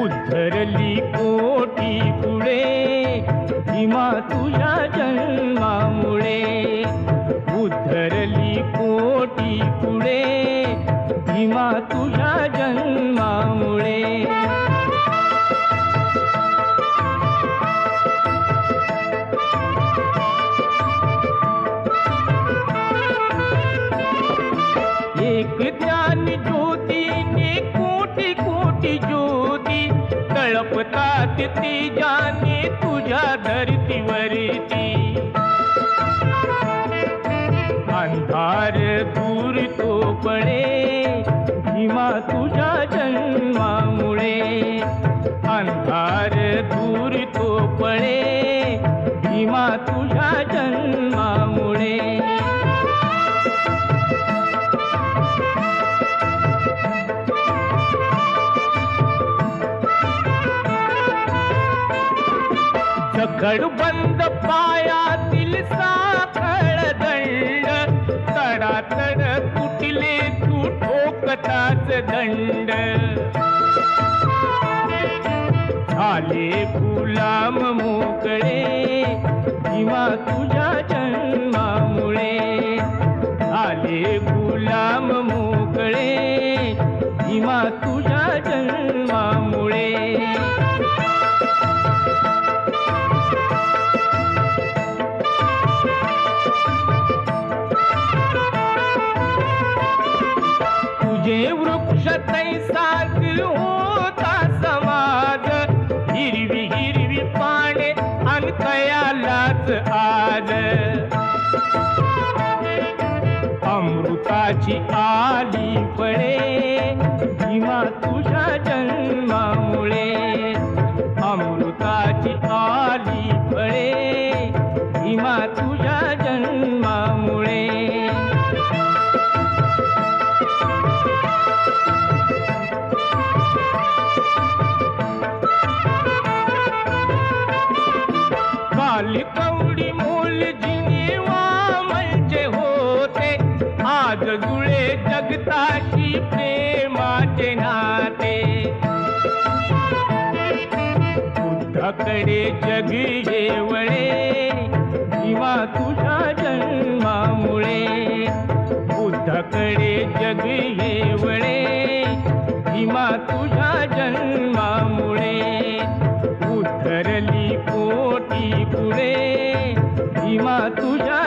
उद्धरली कोटी पुढे भीमा तुझ्या जन्मामुळे, उद्धरली कोटी पुढे भीमा तुझ्या जन्मामुळे. एक ज्ञान ज्योतीने कोटी कोटी ज्योती तळपतात तेजाने तुझ्या धरतीवरती. अंधार दूर तो पळे भीमा तुझ्या जन्मामुळे, अंधार दूर तो पळे भीमा तुझ्या जन्मामुळे. जखडबंद पायातील साखळ दंड, तडातड तुटले तू ठोकताच दंड. झाले गुलाम मोकळे भीमा तुझ्या जन्मामुळे, झाले गुलाम मोकळे भीमा तुझ्या जन्मामुळे. तुझे वृक्ष तैसाच होता समाज, हिरवी हिरवी पाने अन कयालाच आज. अमृताची आली फळे भीमा तुझ्या जन्मामुळे, अमृताची आली फळे भीमा तुझ्या जन्मामुळे. कवडी मोल जिनेवा म्हणजे होते, आज जुळे जगताशी प्रेमाचे नाते. बुद्धाकडे जग येवळे भीमा तुझ्या जन्मामुळे, बुद्धाकडे जग येवळे भीमा तुझ्या जन्मामुळे. उद्धरली कोटी पुढे भीमा तुझ्या